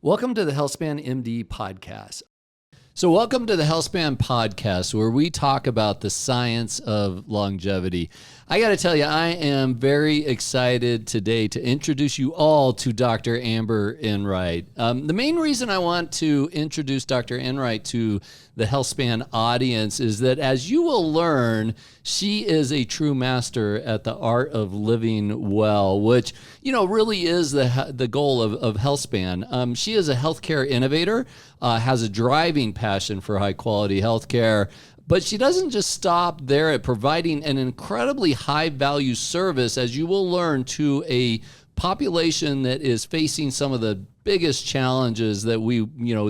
Welcome to the HealthSpan MD podcast. So welcome to the HealthSpan podcast, where we talk about the science of longevity. I got to tell you, I am very excited today to introduce you all to Dr. Amber Enright. The main reason I want to introduce Dr. Enright to the HealthSpan audience is that, as you will learn, she is a true master at the art of living well, which, really is the goal of HealthSpan. She is a healthcare innovator, has a driving passion for high quality healthcare, but she doesn't just stop there at providing an incredibly high value service, as you will learn, to a population that is facing some of the biggest challenges that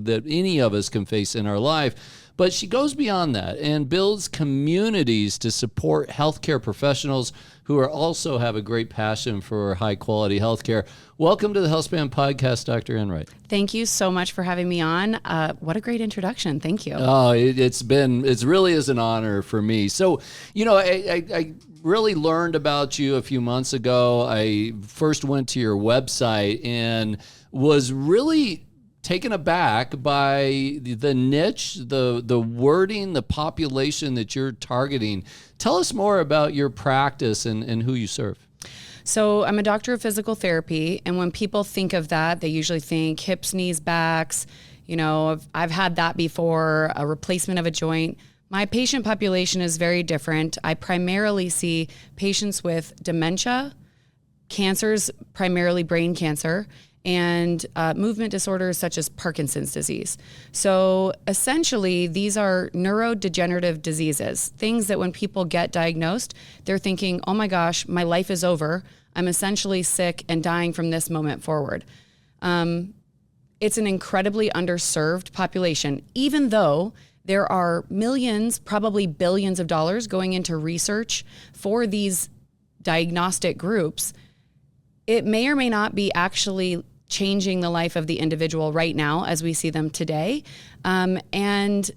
that any of us can face in our life. But she goes beyond that and builds communities to support healthcare professionals who also have a great passion for high quality healthcare. Welcome to the HealthSpan podcast, Dr. Enright. Thank you so much for having me on. What a great introduction. Thank you. Oh, it really is an honor for me. So, I really learned about you a few months ago. I first went to your website and was really taken aback by the niche, the wording, the population that you're targeting. Tell us more about your practice and who you serve. So I'm a doctor of physical therapy, and when people think of that, they usually think hips, knees, backs. I've had that before, a replacement of a joint. My patient population is very different. I primarily see patients with dementia, cancers, primarily brain cancer, and movement disorders such as Parkinson's disease. So essentially, these are neurodegenerative diseases, things that when people get diagnosed, they're thinking, oh my gosh, my life is over. I'm essentially sick and dying from this moment forward. It's an incredibly underserved population, even though there are millions, probably billions of dollars going into research for these diagnostic groups. It may or may not be actually changing the life of the individual right now as we see them today. And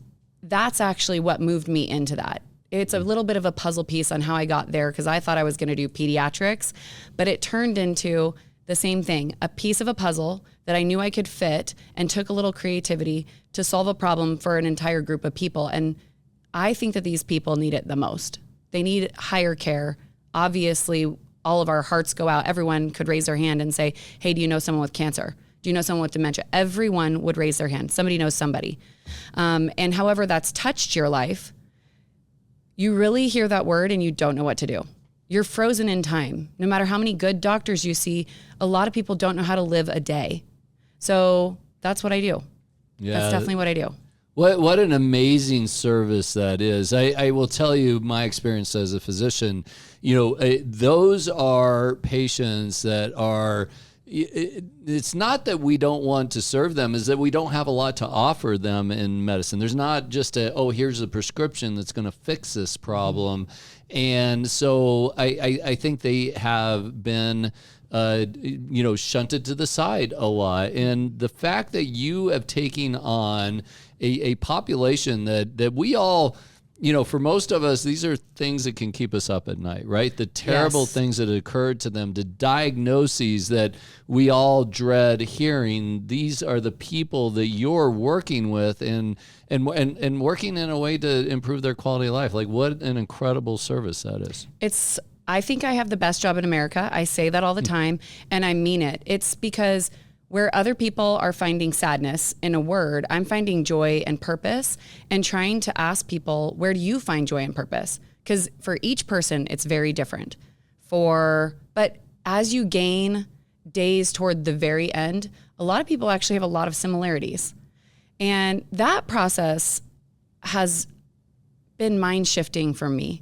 that's actually what moved me into that. It's a little bit of a puzzle piece on how I got there, because I thought I was going to do pediatrics, but it turned into the same thing, a piece of a puzzle that I knew I could fit, and took a little creativity to solve a problem for an entire group of people. And I think that these people need it the most. They need higher care. Obviously, all of our hearts go out. Everyone could raise their hand and say, hey, do you know someone with cancer? Do you know someone with dementia? Everyone would raise their hand. Somebody knows somebody. And however that's touched your life, you really hear that word and you don't know what to do. You're frozen in time. No matter how many good doctors you see, a lot of people don't know how to live a day. So that's what I do. Yeah, that's definitely what I do. What an amazing service that is. I will tell you my experience as a physician. Those are patients that are, it's not that we don't want to serve them, is that we don't have a lot to offer them in medicine. There's not just here's a prescription that's going to fix this problem. And so I think they have been shunted to the side a lot. And the fact that you have taken on a population that we all, for most of us, these are things that can keep us up at night, right? The terrible things that occurred to them, the diagnoses that we all dread hearing. These are the people that you're working with and working in a way to improve their quality of life. Like, what an incredible service that is. I think I have the best job in America. I say that all the time, and I mean it. It's because where other people are finding sadness in a word, I'm finding joy and purpose, and trying to ask people, where do you find joy and purpose? Because for each person, it's very different. But as you gain days toward the very end, a lot of people actually have a lot of similarities. And that process has been mind-shifting for me.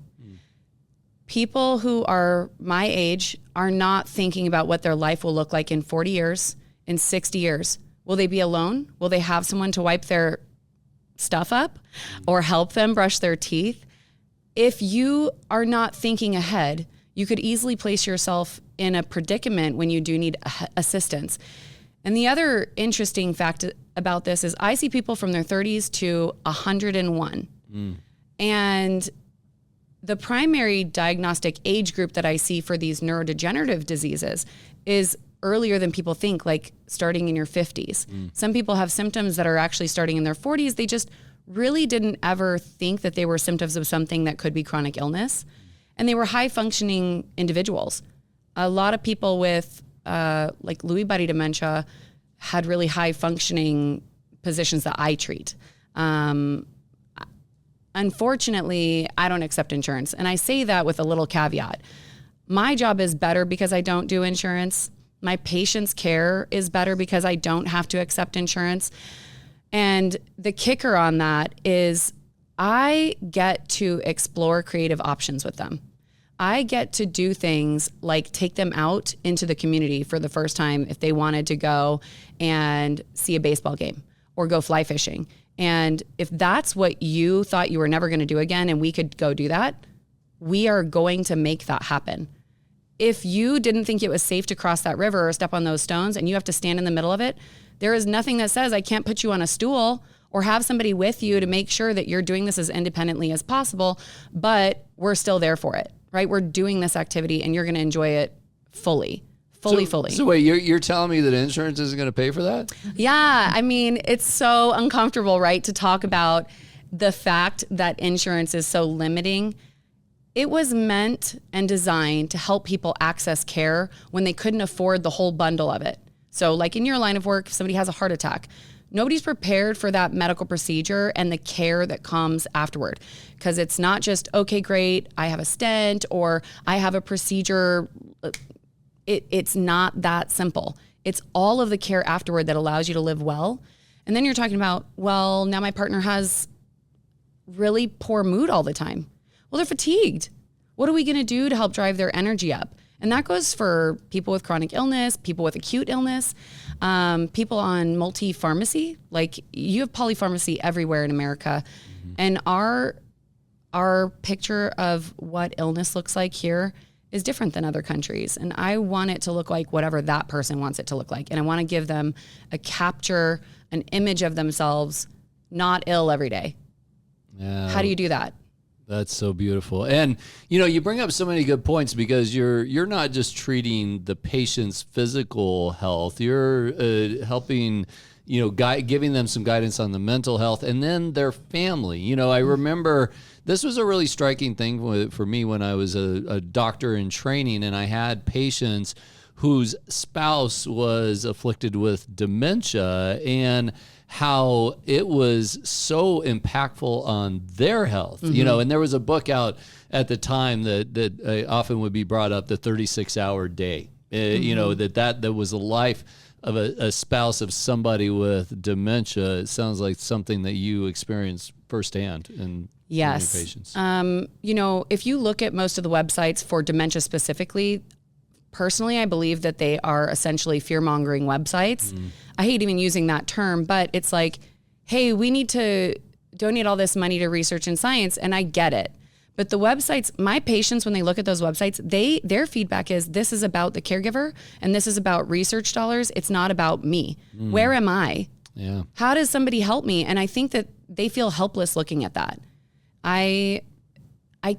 People who are my age are not thinking about what their life will look like in 40 years, in 60 years. Will they be alone? Will they have someone to wipe their stuff up or help them brush their teeth? If you are not thinking ahead, you could easily place yourself in a predicament when you do need assistance. And the other interesting fact about this is I see people from their 30s to 101. And the primary diagnostic age group that I see for these neurodegenerative diseases is earlier than people think, like starting in your 50s. Some people have symptoms that are actually starting in their 40s. They just really didn't ever think that they were symptoms of something that could be chronic illness. And they were high functioning individuals. A lot of people with like Lewy body dementia had really high functioning positions that I treat. Unfortunately, I don't accept insurance. And I say that with a little caveat. My job is better because I don't do insurance. My patient's care is better because I don't have to accept insurance. And the kicker on that is I get to explore creative options with them. I get to do things like take them out into the community for the first time if they wanted to go and see a baseball game or go fly fishing. And if that's what you thought you were never going to do again and we could go do that, we are going to make that happen. If you didn't think it was safe to cross that river or step on those stones and you have to stand in the middle of it, there is nothing that says I can't put you on a stool or have somebody with you to make sure that you're doing this as independently as possible, but we're still there for it, right? We're doing this activity and you're going to enjoy it fully. So wait, you're telling me that insurance isn't going to pay for that? Yeah. I mean, it's so uncomfortable, right? To talk about the fact that insurance is so limiting. It was meant and designed to help people access care when they couldn't afford the whole bundle of it. So like in your line of work, if somebody has a heart attack, nobody's prepared for that medical procedure and the care that comes afterward. Because it's not just, okay, great, I have a stent or I have a procedure. It's not that simple. It's all of the care afterward that allows you to live well. And then you're talking about, well, now my partner has really poor mood all the time. Well, they're fatigued. What are we going to do to help drive their energy up? And that goes for people with chronic illness, people with acute illness, people on multi-pharmacy. Like you have polypharmacy everywhere in America. Mm-hmm. And our picture of what illness looks like here is different than other countries. And I want it to look like whatever that person wants it to look like. And I want to give them an image of themselves not ill every day. Yeah. How do you do that? That's so beautiful. And, you bring up so many good points because you're not just treating the patient's physical health. You're helping, giving them some guidance on the mental health and then their family. I remember this was a really striking thing for me when I was a doctor in training and I had patients whose spouse was afflicted with dementia and how it was so impactful on their health, mm-hmm. And there was a book out at the time that often would be brought up, the 36-hour day, mm-hmm. that was the life of a spouse of somebody with dementia. It sounds like something that you experienced firsthand in your patients. If you look at most of the websites for dementia specifically, personally, I believe that they are essentially fear-mongering websites. Mm. I hate even using that term, but it's like, hey, we need to donate all this money to research and science, and I get it. But the websites, my patients, when they look at those websites, their feedback is this is about the caregiver and this is about research dollars. It's not about me. Mm. Where am I? Yeah. How does somebody help me? And I think that they feel helpless looking at that. I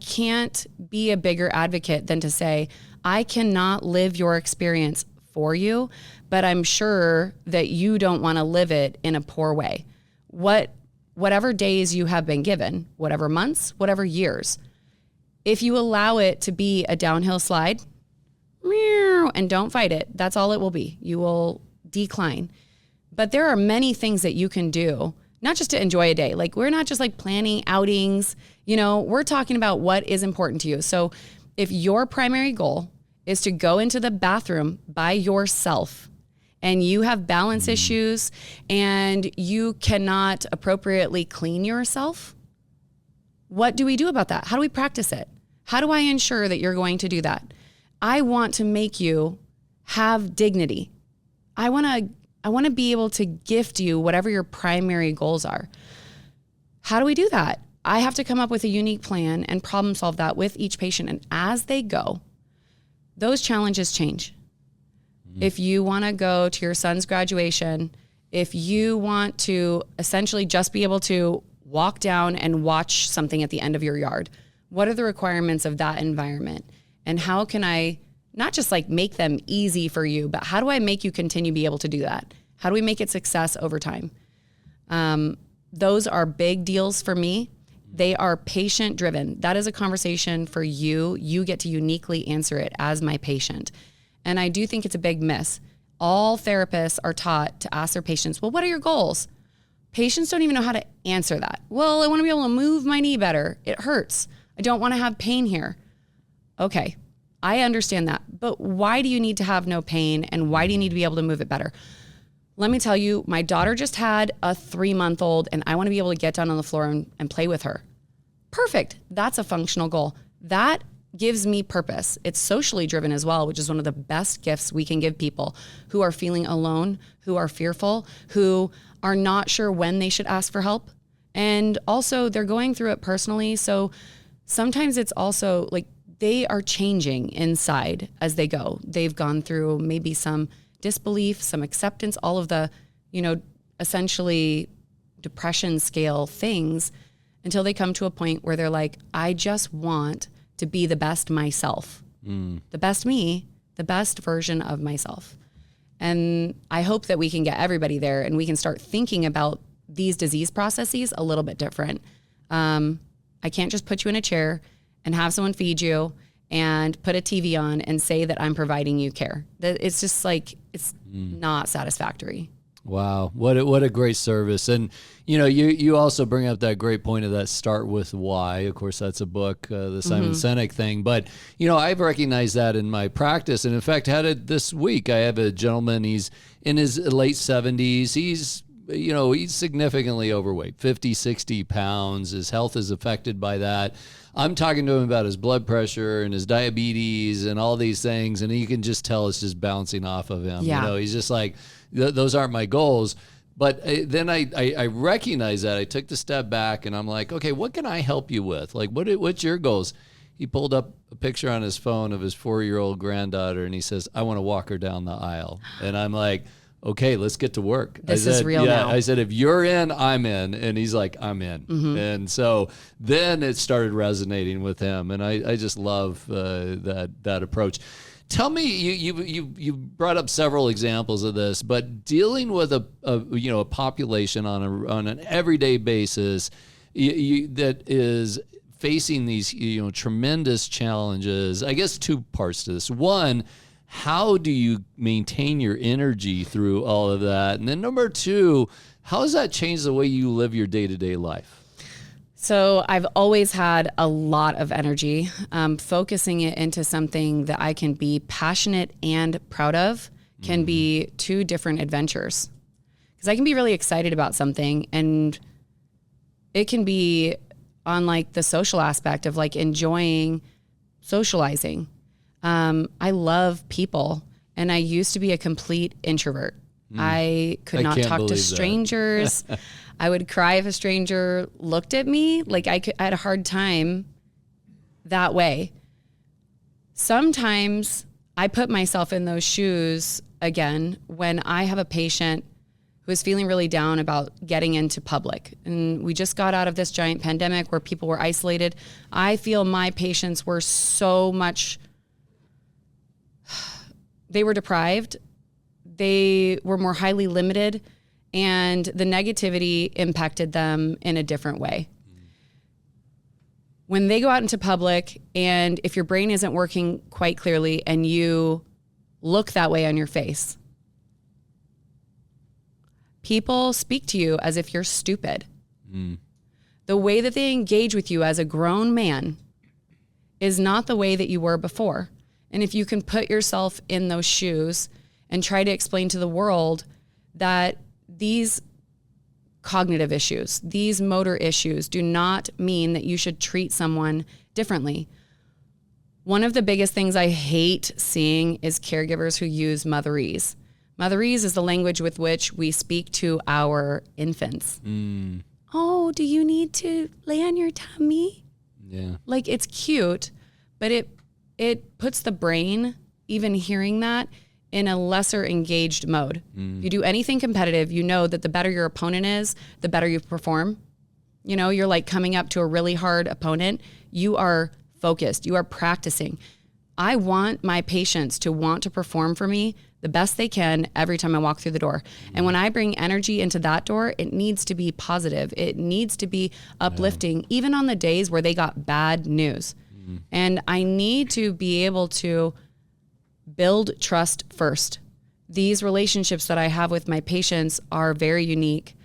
can't be a bigger advocate than to say, I cannot live your experience for you, but I'm sure that you don't want to live it in a poor way. Whatever days you have been given, whatever months, whatever years, if you allow it to be a downhill slide, and don't fight it, that's all it will be. You will decline. But there are many things that you can do, not just to enjoy a day. Like we're not just like planning outings, we're talking about what is important to you. So if your primary goal is to go into the bathroom by yourself and you have balance issues and you cannot appropriately clean yourself, what do we do about that? How do we practice it? How do I ensure that you're going to do that? I want to make you have dignity. I want to be able to gift you whatever your primary goals are. How do we do that? I have to come up with a unique plan and problem solve that with each patient. And as they go, those challenges change. Mm-hmm. If you want to go to your son's graduation, if you want to essentially just be able to walk down and watch something at the end of your yard, what are the requirements of that environment? And how can I not just like make them easy for you, but how do I make you continue to be able to do that? How do we make it success over time? Those are big deals for me. They are patient driven. That is a conversation for you. You get to uniquely answer it as my patient. And I do think it's a big miss. All therapists are taught to ask their patients, well, what are your goals? Patients don't even know how to answer that. Well, I want to be able to move my knee better. It hurts. I don't want to have pain here. Okay, I understand that. But why do you need to have no pain? And why do you need to be able to move it better? Let me tell you, my daughter just had a 3-month-old and I want to be able to get down on the floor and play with her. Perfect. That's a functional goal. That gives me purpose. It's socially driven as well, which is one of the best gifts we can give people who are feeling alone, who are fearful, who are not sure when they should ask for help. And also they're going through it personally. So sometimes it's also like they are changing inside as they go. They've gone through maybe some disbelief, some acceptance, all of the, essentially depression scale things until they come to a point where they're like, I just want to be the best myself, the best me, the best version of myself. And I hope that we can get everybody there and we can start thinking about these disease processes a little bit different. I can't just put you in a chair and have someone feed you and put a TV on and say that I'm providing you care. It's just like, it's not satisfactory. Wow. What a great service. And, you also bring up that great point of that start with why. Of course, that's a book, the Simon Sinek thing. But, I've recognized that in my practice. And in fact, had it this week. I have a gentleman, he's in his late 70s. He's significantly overweight, 50, 60 pounds. His health is affected by that. I'm talking to him about his blood pressure and his diabetes and all these things. And you can just tell it's just bouncing off of him. Yeah. He's just like, those aren't my goals. But then I recognize that. I took the step back and I'm like, okay, what can I help you with? Like, what's your goals? He pulled up a picture on his phone of his 4-year-old granddaughter and he says, I want to walk her down the aisle. And I'm like, okay, let's get to work. This is real now. I said, if you're in, I'm in. And he's like, I'm in. And so then it started resonating with him. And I just love that approach. Tell me, you brought up several examples of this, but dealing with a population on an everyday basis that is facing these tremendous challenges. I guess 2 parts to this. One, how do you maintain your energy through all of that? And then number 2, how does that change the way you live your day-to-day life? So I've always had a lot of energy. Focusing it into something that I can be passionate and proud of can be 2 different adventures. Because I can be really excited about something and it can be on like the social aspect of like enjoying socializing. I love people and I used to be a complete introvert. I could not talk to strangers. I would cry if a stranger looked at me. Like I had a hard time that way. Sometimes I put myself in those shoes again when I have a patient who is feeling really down about getting into public. And we just got out of this giant pandemic where people were isolated. I feel my patients were so much, they were deprived. They were more highly limited. And the negativity impacted them in a different way. When they go out into public, and if your brain isn't working quite clearly and you look that way on your face, people speak to you as if you're stupid. The way that they engage with you as a grown man is not the way that you were before. And if you can put yourself in those shoes and try to explain to the world that these cognitive issues, these motor issues do not mean that you should treat someone differently. One of the biggest things I hate seeing is caregivers who use motherese. Motherese is the language with which we speak to our infants. Oh, do you need to lay on your tummy? Yeah. Like it's cute, but it puts the brain, even hearing that, in a lesser engaged mode. If you do anything competitive, you know that the better your opponent is, the better you perform. You're like coming up to a really hard opponent. You are focused. You are practicing. I want my patients to want to perform for me the best they can every time I walk through the door. And when I bring energy into that door, it needs to be positive. It needs to be uplifting, even on the days where they got bad news. And I need to be able to build trust first. These relationships that I have with my patients are very unique.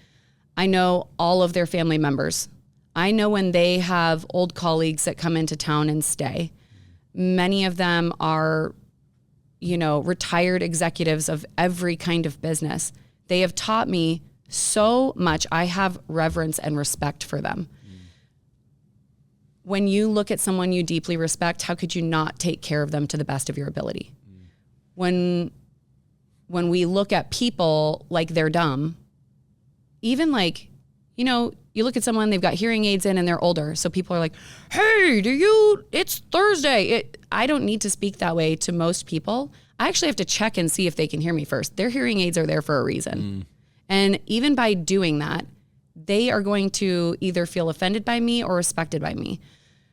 I know all of their family members. I know when they have old colleagues that come into town and stay. Many of them are, retired executives of every kind of business. They have taught me so much. I have reverence and respect for them. When you look at someone you deeply respect, how could you not take care of them to the best of your ability? When we look at people like they're dumb, even like, you look at someone, they've got hearing aids in and they're older. So people are like, hey, it's Thursday. I don't need to speak that way to most people. I actually have to check and see if they can hear me first. Their hearing aids are there for a reason. And even by doing that, they are going to either feel offended by me or respected by me.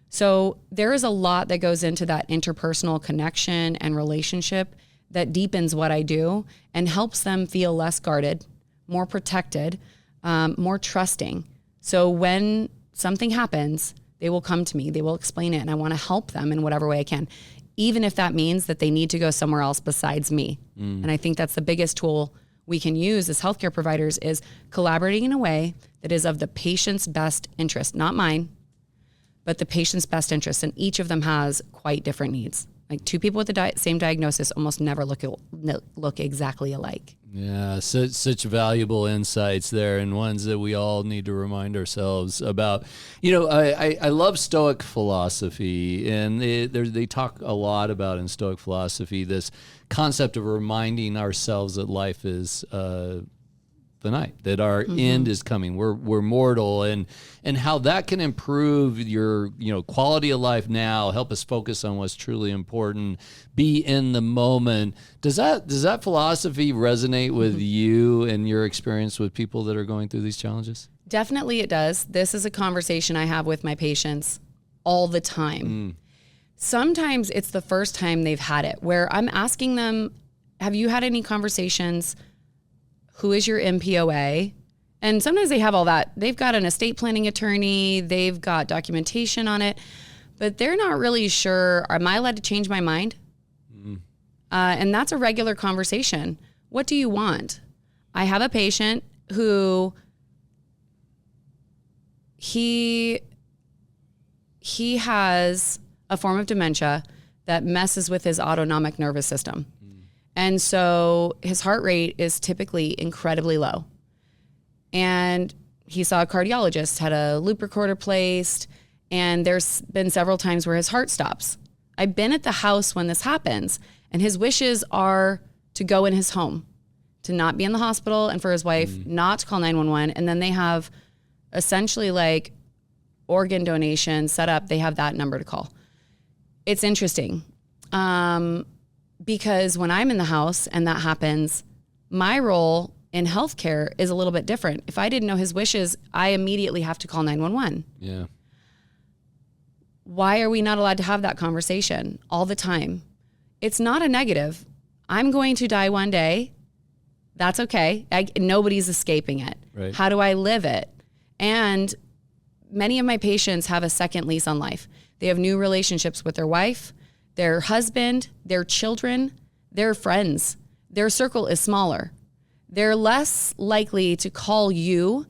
So there is a lot that goes into that interpersonal connection and relationship that deepens what I do and helps them feel less guarded, more protected, more trusting. So when something happens, they will come to me, they will explain it, and I want to help them in whatever way I can, even if that means that they need to go somewhere else besides me. And I think that's the biggest tool we can use as healthcare providers is collaborating in a way that is of the patient's best interest, not mine, but the patient's best interest. And each of them has quite different needs. Like two people with the same diagnosis almost never look exactly alike. Yeah, such valuable insights there, and ones that we all need to remind ourselves about. I love Stoic philosophy, and they talk a lot about in Stoic philosophy this concept of reminding ourselves that life is finite, that our end is coming. We're mortal, and how that can improve your quality of life now, help us focus on what's truly important, be in the moment. Does that philosophy resonate with you and your experience with people that are going through these challenges? Definitely it does. This is a conversation I have with my patients all the time. Sometimes it's the first time they've had it where I'm asking them, have you had any conversations? Who is your MPOA? And sometimes they have all that. They've got an estate planning attorney. They've got documentation on it, but they're not really sure. Am I allowed to change my mind? And that's a regular conversation. What do you want? I have a patient who he has a form of dementia that messes with his autonomic nervous system. And so his heart rate is typically incredibly low. And he saw a cardiologist, had a loop recorder placed, and there's been several times where his heart stops. I've been at the house when this happens, and his wishes are to go in his home, to not be in the hospital, and for his wife not to call 911. And then they have essentially like organ donation set up. They have that number to call. It's interesting. Because when I'm in the house and that happens, my role in healthcare is a little bit different. If I didn't know his wishes, I immediately have to call 911. Yeah. Why are we not allowed to have that conversation all the time? It's not a negative. I'm going to die one day. That's okay. Nobody's escaping it. Right. How do I live it? And many of my patients have a second lease on life. They have new relationships with their wife, their husband, their children, their friends. Their circle is smaller. They're less likely to call you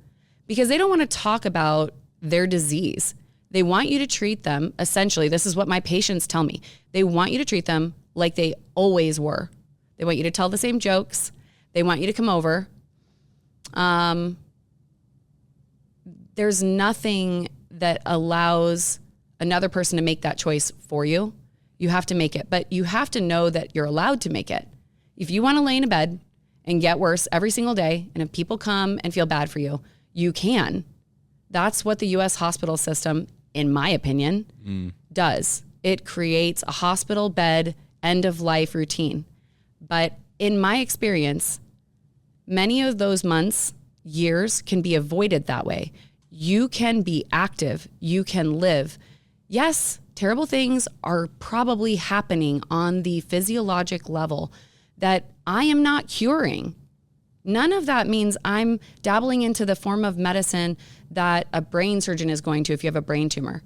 because they don't want to talk about their disease. They want you to treat them, essentially, this is what my patients tell me. They want you to treat them like they always were. They want you to tell the same jokes. They want you to come over. There's nothing that allows another person to make that choice for you. You have to make it, but you have to know that you're allowed to make it. If you want to lay in a bed and get worse every single day, and if people come and feel bad for you, you can. That's what the U.S. hospital system, in my opinion, does. It creates a hospital bed end of life routine. But in my experience, many of those months, years can be avoided that way. You can be active. You can live. Yes, Terrible things are probably happening on the physiologic level that I am not curing. None of that means I'm dabbling into the form of medicine that a brain surgeon is going to if you have a brain tumor.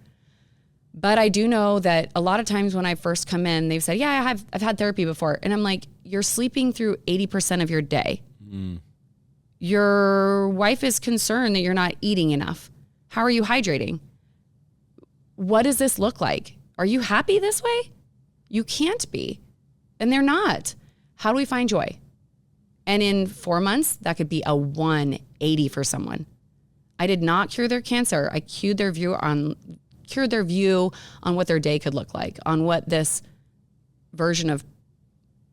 But I do know that a lot of times when I first come in, they've said, yeah, I've had therapy before. And I'm like, you're sleeping through 80% of your day. Your wife is concerned that you're not eating enough. How are you hydrating? What does this look like? Are you happy this way? You can't be. And they're not. How do we find joy? And in 4 months, that could be a 180 for someone. I did not cure their cancer. I cured their view on what their day could look like, on what this version of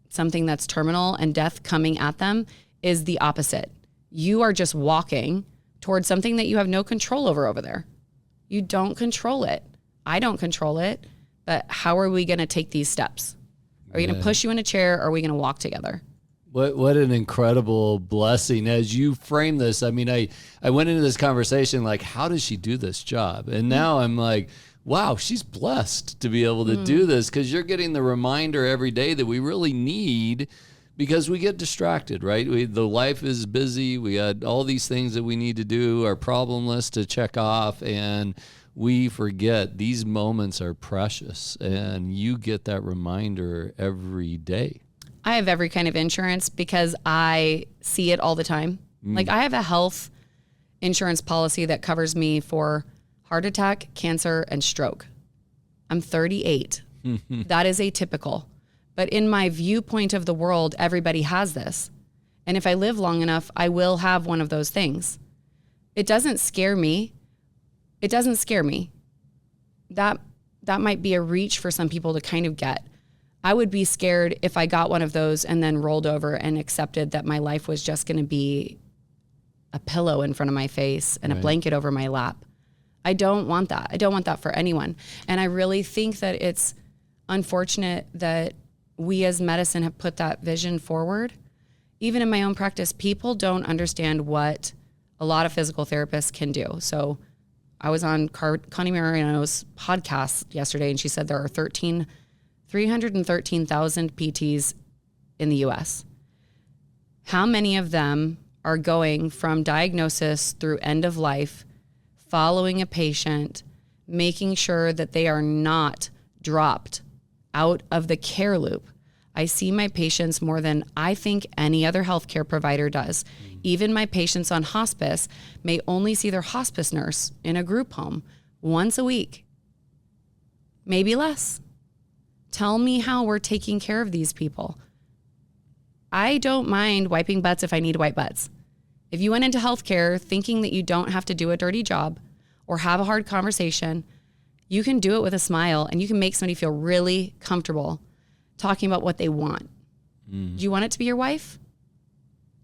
something that's terminal and death coming at them is the opposite. You are just walking towards something that you have no control over there. You don't control it. I don't control it. But how are we going to take these steps? Are we going to push you in a chair, or are we going to walk together? What an incredible blessing as you frame this. I mean, I went into this conversation like, how does she do this job? And now I'm like, wow, she's blessed to be able to do this, because you're getting the reminder every day that we really need, because we get distracted, right? The life is busy. We got all these things that we need to do, our problem list to check off, and we forget these moments are precious, and you get that reminder every day. I have every kind of insurance because I see it all the time. Like, I have a health insurance policy that covers me for heart attack, cancer, and stroke. I'm 38. That is atypical. But in my viewpoint of the world, everybody has this. And if I live long enough, I will have one of those things. It doesn't scare me. It doesn't scare me. That might be a reach for some people to kind of get. I would be scared if I got one of those and then rolled over and accepted that my life was just going to be a pillow in front of my face and a blanket over my lap. I don't want that. I don't want that for anyone. And I really think that it's unfortunate that we as medicine have put that vision forward. Even in my own practice, people don't understand what a lot of physical therapists can do. So I was on Connie Mariano's podcast yesterday, and she said there are 313,000 PTs in the US. How many of them are going from diagnosis through end of life, following a patient, making sure that they are not dropped out of the care loop? I see my patients more than I think any other healthcare provider does. Even my patients on hospice may only see their hospice nurse in a group home once a week, maybe less. Tell me how we're taking care of these people. I don't mind wiping butts if I need to wipe butts. If you went into healthcare thinking that you don't have to do a dirty job or have a hard conversation, you can do it with a smile, and you can make somebody feel really comfortable talking about what they want. Do you want it to be your wife?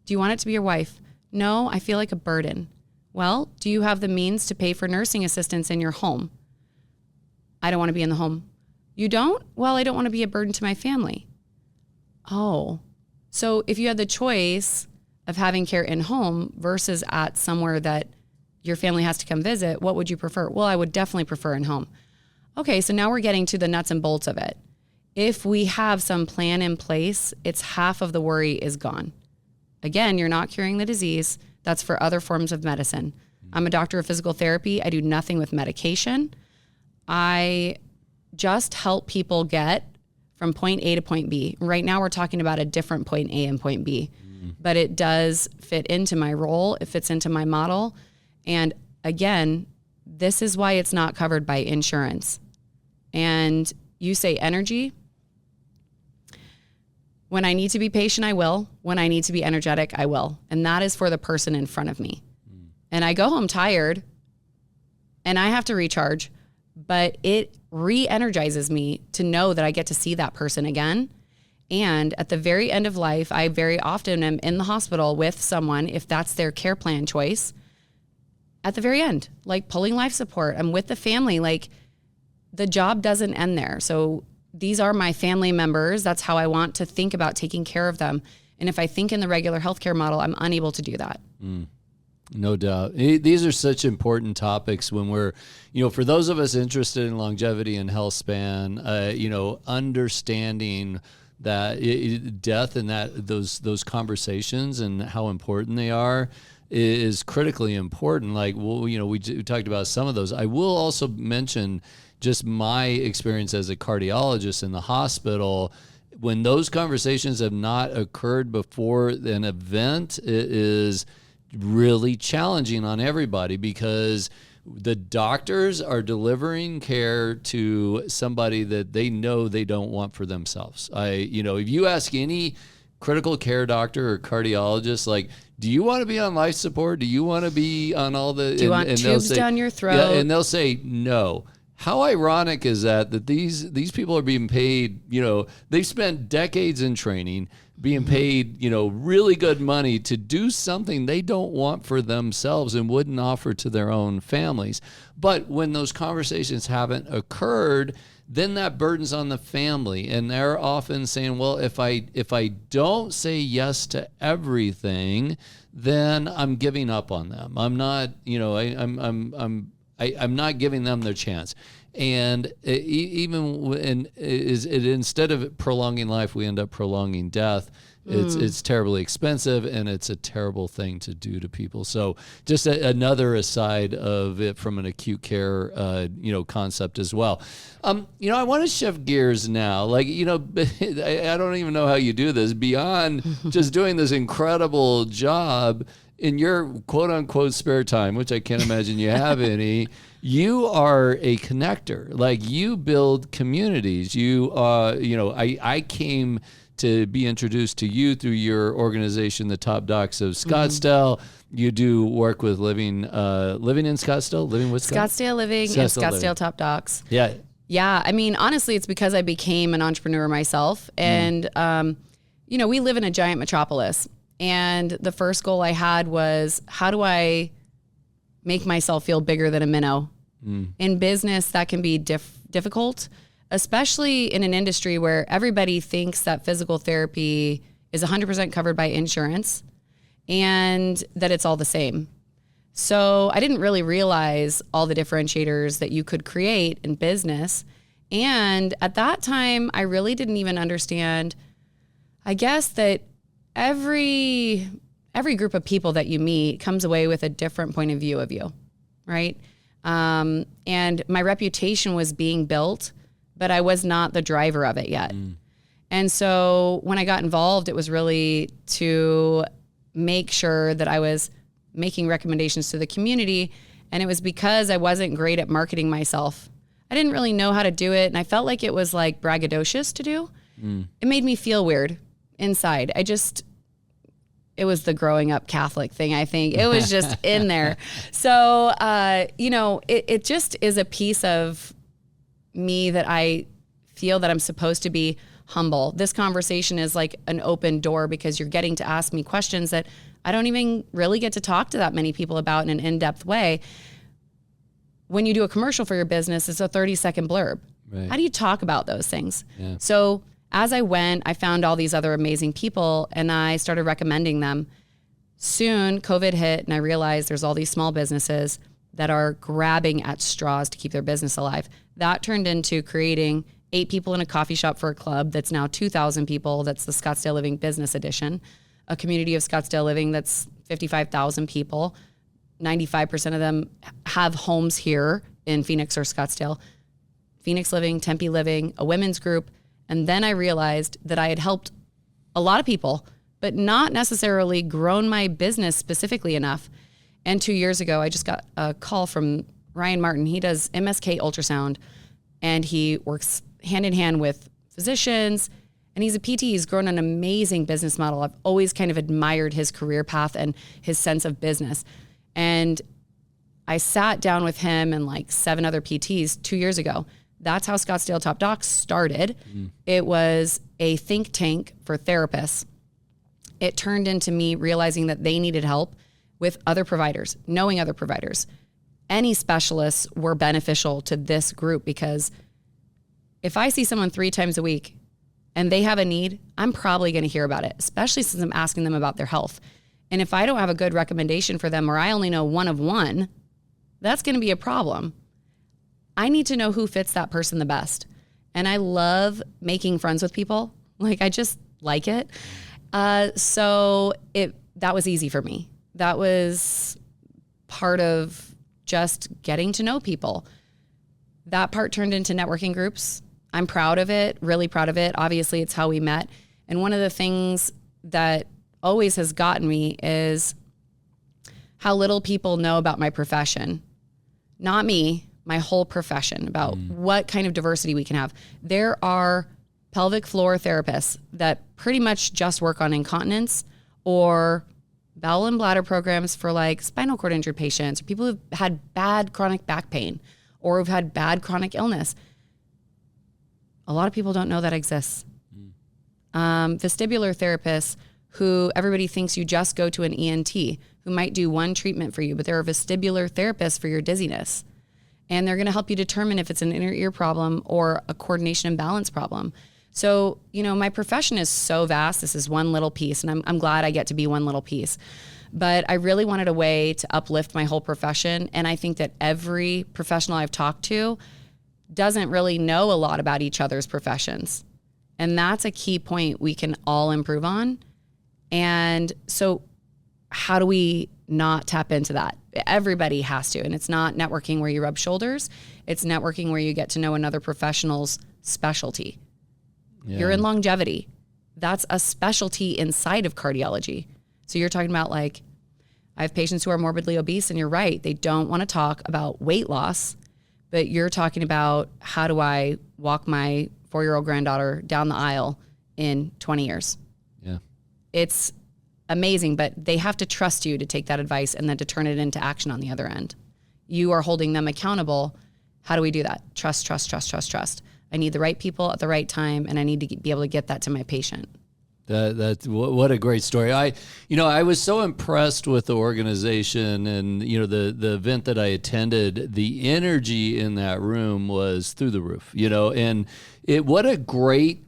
Do you want it to be your wife? No, I feel like a burden. Well, do you have the means to pay for nursing assistants in your home? I don't want to be in the home. You don't? Well, I don't want to be a burden to my family. Oh, so if you had the choice of having care in home versus at somewhere that your family has to come visit, what would you prefer? Well, I would definitely prefer in home. Okay, so now we're getting to the nuts and bolts of it. If we have some plan in place, it's half of the worry is gone. Again, you're not curing the disease. That's for other forms of medicine. I'm a doctor of physical therapy. I do nothing with medication. I just help people get from point A to point B. Right now we're talking about a different point A and point B, but it does fit into my role. It fits into my model. And again, this is why it's not covered by insurance. And you say energy. When I need to be patient, I will. When I need to be energetic, I will. And that is for the person in front of me. And I go home tired and I have to recharge, but it re-energizes me to know that I get to see that person again. And at the very end of life, I very often am in the hospital with someone, if that's their care plan choice, at the very end, like pulling life support. I'm with the family, like the job doesn't end there. So these are my family members. That's how I want to think about taking care of them. And if I think in the regular healthcare model, I'm unable to do that. No doubt. These are such important topics when we're, for those of us interested in longevity and health span, understanding that death and that those conversations and how important they are is critically important. Like, well, we talked about some of those. I will also mention just my experience as a cardiologist in the hospital. When those conversations have not occurred before an event, it is really challenging on everybody, because the doctors are delivering care to somebody that they know they don't want for themselves. If you ask any critical care doctor or cardiologist, like, do you want to be on life support? Do you want to be on all the... Do you want tubes down your throat? Yeah, and they'll say no. How ironic is that these people are being paid, they've spent decades in training, being paid, really good money to do something they don't want for themselves and wouldn't offer to their own families. But when those conversations haven't occurred, then that burden's on the family. And they're often saying, well, if I don't say yes to everything, then I'm giving up on them. I'm not, I'm not giving them their chance. And instead of prolonging life, we end up prolonging death. It's terribly expensive, and it's a terrible thing to do to people. So just another aside of it from an acute care, concept as well. I want to shift gears now. Like, I don't even know how you do this beyond just doing this incredible job in your quote unquote spare time, which I can't imagine you have any. You are a connector. Like, you build communities. I came to be introduced to you through your organization, the Top Docs of Scottsdale. You do work with living in Scottsdale, living with Scottsdale Living and Scottsdale Top Docs. Yeah. Yeah. I mean, honestly, it's because I became an entrepreneur myself. And, we live in a giant metropolis. And the first goal I had was, how do I make myself feel bigger than a minnow? In business, that can be difficult, especially in an industry where everybody thinks that physical therapy is 100% covered by insurance and that it's all the same. So I didn't really realize all the differentiators that you could create in business. And at that time, I really didn't even understand, I guess, that every group of people that you meet comes away with a different point of view of you, right? And my reputation was being built, but I was not the driver of it yet. And so when I got involved, it was really to make sure that I was making recommendations to the community. And it was because I wasn't great at marketing myself. I didn't really know how to do it. And I felt like it was like braggadocious to do. It made me feel weird inside. It was the growing up Catholic thing, I think. It was just in there. So, it just is a piece of me that I feel that I'm supposed to be humble. This conversation is like an open door because you're getting to ask me questions that I don't even really get to talk to that many people about in an in-depth way. When you do a commercial for your business, it's a 30-second blurb. Right. How do you talk about those things? Yeah. So as I went, I found all these other amazing people and I started recommending them. Soon, COVID hit and I realized there's all these small businesses that are grabbing at straws to keep their business alive. That turned into creating 8 people in a coffee shop for a club that's now 2,000 people. That's the Scottsdale Living Business Edition. A community of Scottsdale Living that's 55,000 people. 95% of them have homes here in Phoenix or Scottsdale. Phoenix Living, Tempe Living, a women's group. And then I realized that I had helped a lot of people, but not necessarily grown my business specifically enough. And 2 years ago, I just got a call from Ryan Martin. He does MSK ultrasound, and he works hand in hand with physicians, and he's a PT. He's grown an amazing business model. I've always kind of admired his career path and his sense of business. And I sat down with him and like 7 other PTs 2 years ago. That's how Scottsdale Top Docs started. It was a think tank for therapists. It turned into me realizing that they needed help with other providers, knowing other providers. Any specialists were beneficial to this group because if I see someone 3 times a week and they have a need, I'm probably going to hear about it, especially since I'm asking them about their health. And if I don't have a good recommendation for them, or I only know one of one, that's going to be a problem. I need to know who fits that person the best. And I love making friends with people. Like, I just like it. So that was easy for me. That was part of just getting to know people. That part turned into networking groups. I'm proud of it, really proud of it. Obviously, it's how we met. And one of the things that always has gotten me is how little people know about my profession. Not me, my whole profession, about what kind of diversity we can have. There are pelvic floor therapists that pretty much just work on incontinence or bowel and bladder programs for like spinal cord injured patients or people who've had bad chronic back pain or who've had bad chronic illness. A lot of people don't know that exists. Vestibular therapists who everybody thinks you just go to an ENT, who might do one treatment for you, but there are vestibular therapists for your dizziness. And they're going to help you determine if it's an inner ear problem or a coordination and balance problem. So, my profession is so vast. This is one little piece, and I'm glad I get to be one little piece. But I really wanted a way to uplift my whole profession. And I think that every professional I've talked to doesn't really know a lot about each other's professions. And that's a key point we can all improve on. And so how do we not tap into that? Everybody has to. And it's not networking where you rub shoulders. It's networking where you get to know another professional's specialty. Yeah. You're in longevity. That's a specialty inside of cardiology. So you're talking about like, I have patients who are morbidly obese, and you're right. They don't want to talk about weight loss, but you're talking about how do I walk my 4-year-old granddaughter down the aisle in 20 years. Yeah. It's amazing, but they have to trust you to take that advice and then to turn it into action on the other end. You are holding them accountable. How do we do that? Trust, trust, trust, trust, trust. I need the right people at the right time, and I need to be able to get that to my patient. That's what a great story. I was so impressed with the organization and, the event that I attended. The energy in that room was through the roof, and what a great,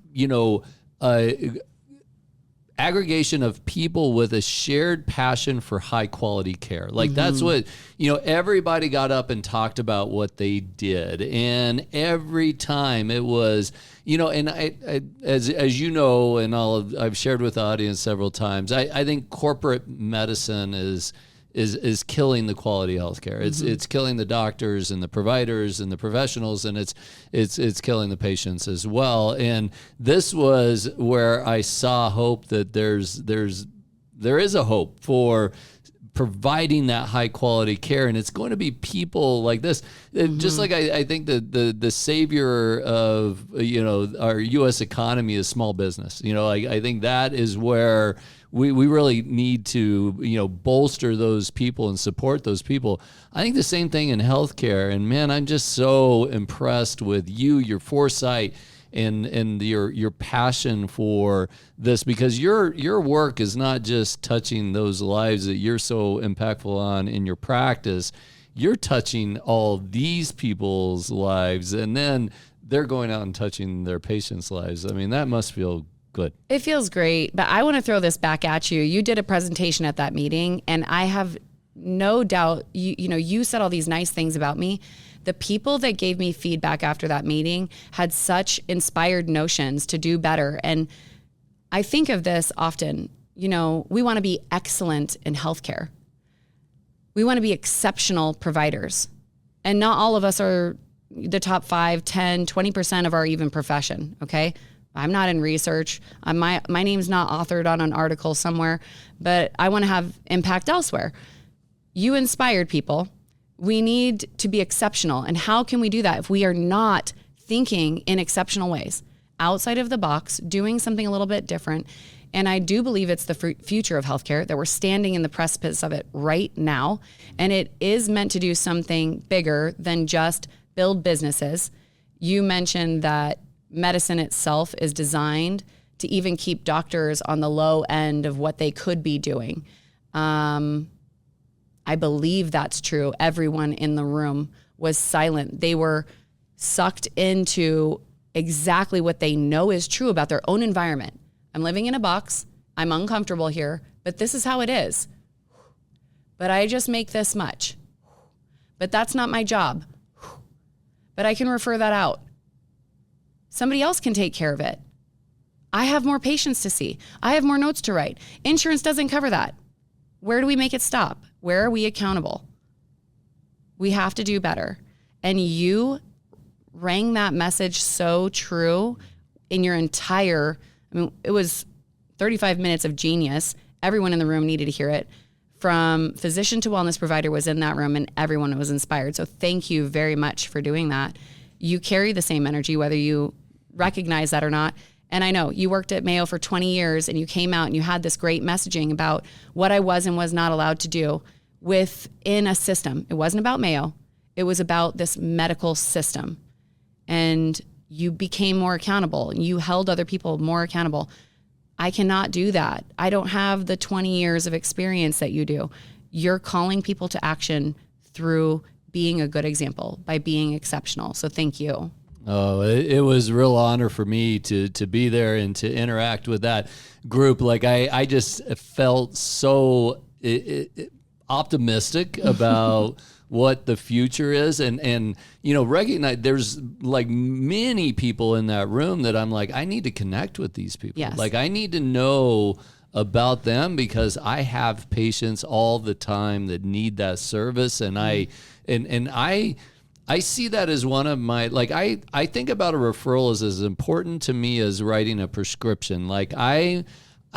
aggregation of people with a shared passion for high quality care. Like that's what, everybody got up and talked about what they did. And every time it was, and I as you know, and I've shared with the audience several times, I think corporate medicine is killing the quality of healthcare. It's killing the doctors and the providers and the professionals, and it's killing the patients as well. And this was where I saw hope that there is a hope for providing that high quality care, and it's going to be people like this. Just like I think the savior of our U.S. economy is small business. I think that is where we really need to bolster those people and support those people. I think the same thing in healthcare. And man, I'm just so impressed with your foresight and your passion for this, because your work is not just touching those lives that you're so impactful on in your practice. You're touching all these people's lives, and then they're going out and touching their patients' lives. I mean, that must feel good. It feels great, but I want to throw this back at you. You did a presentation at that meeting, and I have no doubt you said all these nice things about me. The people that gave me feedback after that meeting had such inspired notions to do better. And I think of this often, we want to be excellent in healthcare. We want to be exceptional providers. And not all of us are the top 5, 10, 20% of our even profession, okay? I'm not in research. My name's not authored on an article somewhere, but I want to have impact elsewhere. You inspired people. We need to be exceptional. And how can we do that if we are not thinking in exceptional ways, outside of the box, doing something a little bit different? And I do believe it's the future of healthcare, that we're standing in the precipice of it right now. And it is meant to do something bigger than just build businesses. You mentioned that medicine itself is designed to even keep doctors on the low end of what they could be doing. I believe that's true. Everyone in the room was silent. They were sucked into exactly what they know is true about their own environment. I'm living in a box. I'm uncomfortable here, but this is how it is. but I just make this much. But that's not my job. But I can refer that out. Somebody else can take care of it. I have more patients to see. I have more notes to write. Insurance doesn't cover that. Where do we make it stop? Where are we accountable? We have to do better. And you rang that message so true in your entire, it was 35 minutes of genius. Everyone in the room needed to hear it. From physician to wellness provider was in that room and everyone was inspired. So thank you very much for doing that. You carry the same energy, whether you recognize that or not. And I know you worked at Mayo for 20 years and you came out and you had this great messaging about what I was and was not allowed to do within a system. It wasn't about Mayo. It was about this medical system. And you became more accountable and you held other people more accountable. I cannot do that. I don't have the 20 years of experience that you do. You're calling people to action through being a good example, by being exceptional. So thank you. Oh, it was a real honor for me to be there and to interact with that group. Like I just felt so optimistic about what the future is, and recognize there's like many people in that room that I'm like, I need to connect with these people. Yes. Like I need to know about them because I have patients all the time that need that service, and I see that as one of my, like, I think about a referral as important to me as writing a prescription. Like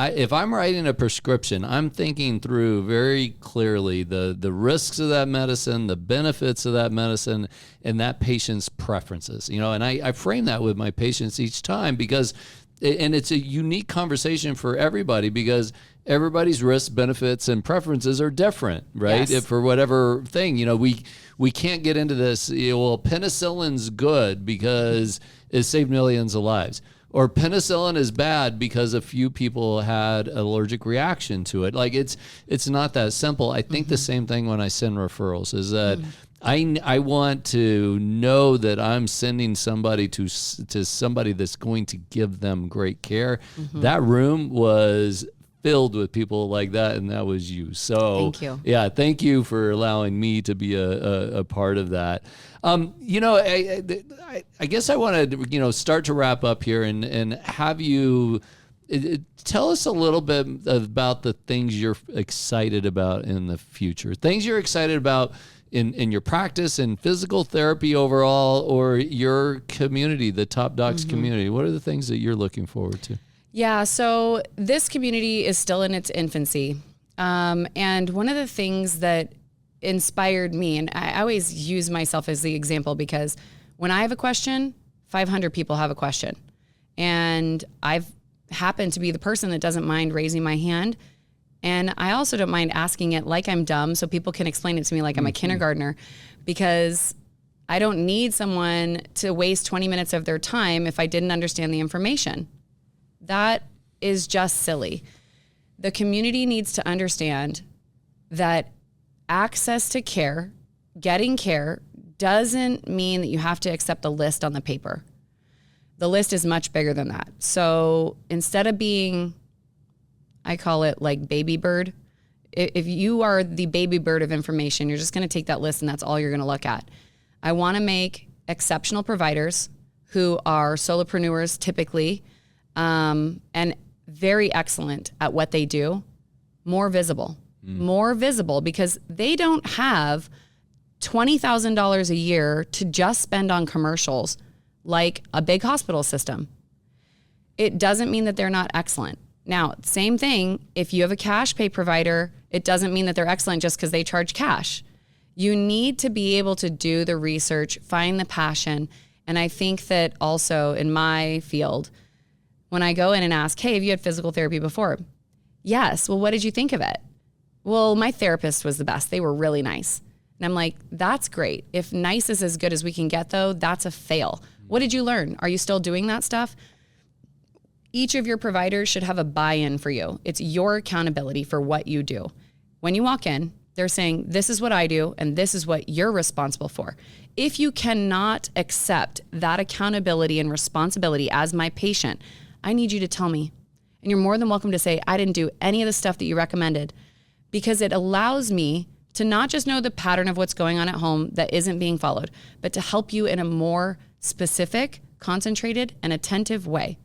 if I'm writing a prescription, I'm thinking through very clearly the risks of that medicine, the benefits of that medicine, and that patient's preferences, and I frame that with my patients each time because, and it's a unique conversation for everybody because everybody's risks, benefits, and preferences are different, right? Yes. For whatever thing, we can't get into this, well, penicillin's good because it saved millions of lives. Or penicillin is bad because a few people had allergic reaction to it. Like it's not that simple. I think the same thing when I send referrals is that I want to know that I'm sending somebody to somebody that's going to give them great care. That room was filled with people like that, and that was you. So thank you. Yeah, thank you for allowing me to be a part of that. I guess I want to start to wrap up here and have you tell us a little bit about the things you're excited about in the future, things you're excited about in your practice and physical therapy overall, or your community, the Top Docs community. What are the things that you're looking forward to? Yeah, so this community is still in its infancy. And one of the things that inspired me, and I always use myself as the example because when I have a question, 500 people have a question. And I've happened to be the person that doesn't mind raising my hand. And I also don't mind asking it like I'm dumb so people can explain it to me like I'm a kindergartner, because I don't need someone to waste 20 minutes of their time if I didn't understand the information. That is just silly. The community needs to understand that access to care, getting care, doesn't mean that you have to accept the list on the paper. The list is much bigger than that. So instead of being, I call it like baby bird, if you are the baby bird of information, you're just going to take that list and that's all you're going to look at. I want to make exceptional providers who are solopreneurs typically, and very excellent at what they do, more visible because they don't have $20,000 a year to just spend on commercials like a big hospital system. It doesn't mean that they're not excellent. Now, same thing, if you have a cash pay provider, it doesn't mean that they're excellent just because they charge cash. You need to be able to do the research, find the passion. And I think that also in my field, when I go in and ask, hey, have you had physical therapy before? Yes. Well, what did you think of it? Well, my therapist was the best. They were really nice. And I'm like, that's great. If nice is as good as we can get, though, that's a fail. What did you learn? Are you still doing that stuff? Each of your providers should have a buy-in for you. It's your accountability for what you do. When you walk in, they're saying, this is what I do, and this is what you're responsible for. If you cannot accept that accountability and responsibility as my patient, I need you to tell me. And you're more than welcome to say, I didn't do any of the stuff that you recommended, because it allows me to not just know the pattern of what's going on at home that isn't being followed, but to help you in a more specific, concentrated, and attentive way.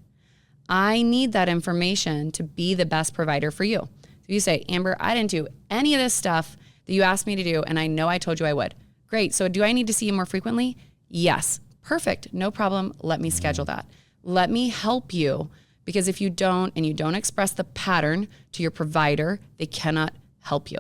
I need that information to be the best provider for you. So you say, Amber, I didn't do any of this stuff that you asked me to do, and I know I told you I would. Great. So do I need to see you more frequently? Yes. Perfect. No problem. Let me schedule that. Let me help you, because if you don't, and you don't express the pattern to your provider, they cannot help you.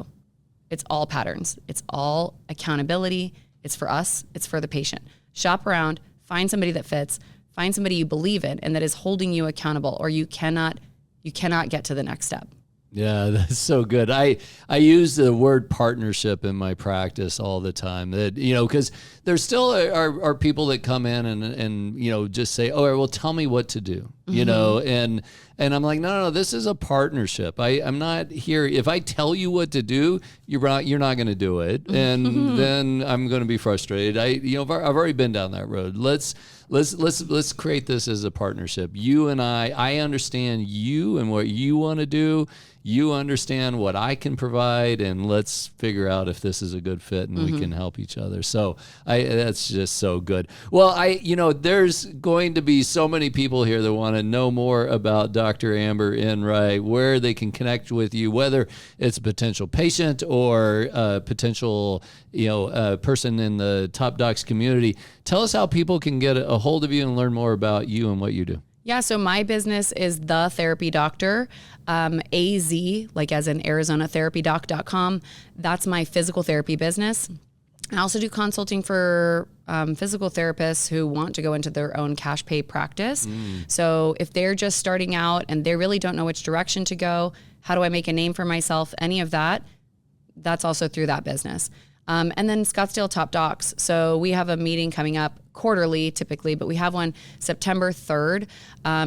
It's all patterns. It's all accountability. It's for us. It's for the patient. Shop around, find somebody that fits, find somebody you believe in and that is holding you accountable, or you cannot get to the next step. Yeah, that's so good. I use the word partnership in my practice all the time. That, because there still are people that come in and just say, "Oh, well, tell me what to do," and I'm like, no, this is a partnership. I'm not here. If I tell you what to do, you're not going to do it, and then I'm going to be frustrated. I've already been down that road. Let's create this as a partnership. You and I understand you and what you want to do. You understand what I can provide, and let's figure out if this is a good fit and we can help each other. So that's just so good. Well, there's going to be so many people here that want to know more about Dr. Amber Enright, where they can connect with you, whether it's a potential patient or a potential, person in the Top Docs community. Tell us how people can get a hold of you and learn more about you and what you do. Yeah, so my business is The Therapy Doctor, AZ, like as in ArizonaTherapyDoc.com. That's my physical therapy business. I also do consulting for physical therapists who want to go into their own cash pay practice. So if they're just starting out and they really don't know which direction to go, how do I make a name for myself, any of that, that's also through that business. And then Scottsdale Top Docs. So we have a meeting coming up quarterly typically, but we have one September 3rd.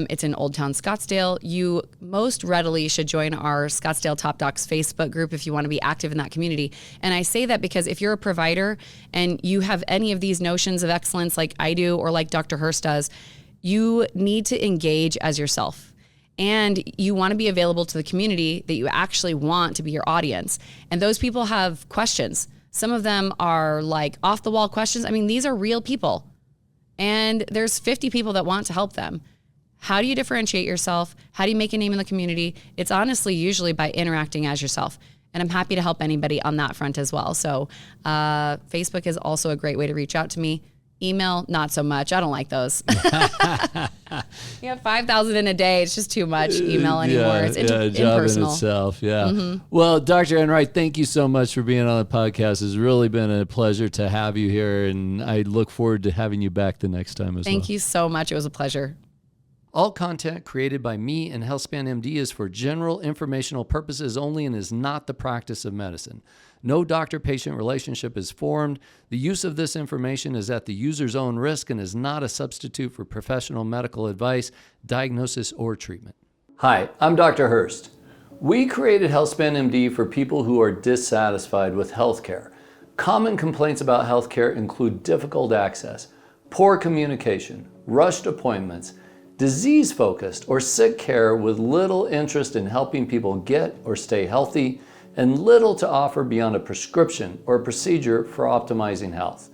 It's in Old Town Scottsdale. You most readily should join our Scottsdale Top Docs Facebook group if you want to be active in that community. And I say that because if you're a provider and you have any of these notions of excellence like I do or like Dr. Hurst does, you need to engage as yourself. And you want to be available to the community that you actually want to be your audience. And those people have questions. Some of them are like off the wall questions. I mean, these are real people. And there's 50 people that want to help them. How do you differentiate yourself? How do you make a name in the community? It's honestly usually by interacting as yourself. And I'm happy to help anybody on that front as well. So Facebook is also a great way to reach out to me. Email, not so much. I don't like those. You have 5,000 in a day. It's just too much email anymore. It's impersonal. In itself. Yeah. Well, Dr. Enright, thank you so much for being on the podcast. It's really been a pleasure to have you here, and I look forward to having you back the next time as well. Thank you so much. It was a pleasure. All content created by me and HealthSpan MD is for general informational purposes only and is not the practice of medicine. No doctor-patient relationship is formed. The use of this information is at the user's own risk and is not a substitute for professional medical advice, diagnosis, or treatment. Hi, I'm Dr. Hurst. We created HealthSpan MD for people who are dissatisfied with healthcare. Common complaints about healthcare include difficult access, poor communication, rushed appointments, disease-focused or sick care with little interest in helping people get or stay healthy, and little to offer beyond a prescription or a procedure for optimizing health.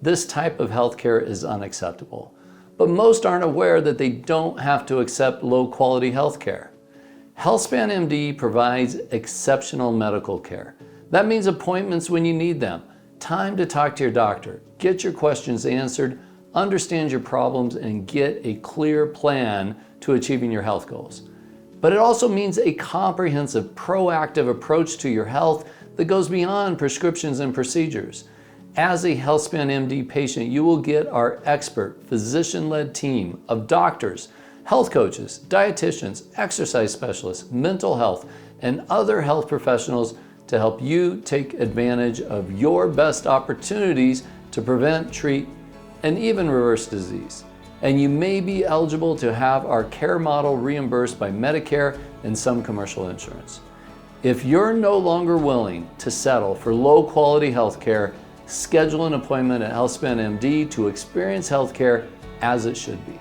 This type of healthcare is unacceptable, but most aren't aware that they don't have to accept low-quality healthcare. HealthSpan MD provides exceptional medical care. That means appointments when you need them, time to talk to your doctor, get your questions answered, understand your problems, and get a clear plan to achieving your health goals. But it also means a comprehensive, proactive approach to your health that goes beyond prescriptions and procedures. As a HealthSpan MD patient, you will get our expert, physician-led team of doctors, health coaches, dietitians, exercise specialists, mental health, and other health professionals to help you take advantage of your best opportunities to prevent, treat, and even reverse disease. And you may be eligible to have our care model reimbursed by Medicare and some commercial insurance. If you're no longer willing to settle for low-quality health care, schedule an appointment at HealthSpan MD to experience health care as it should be.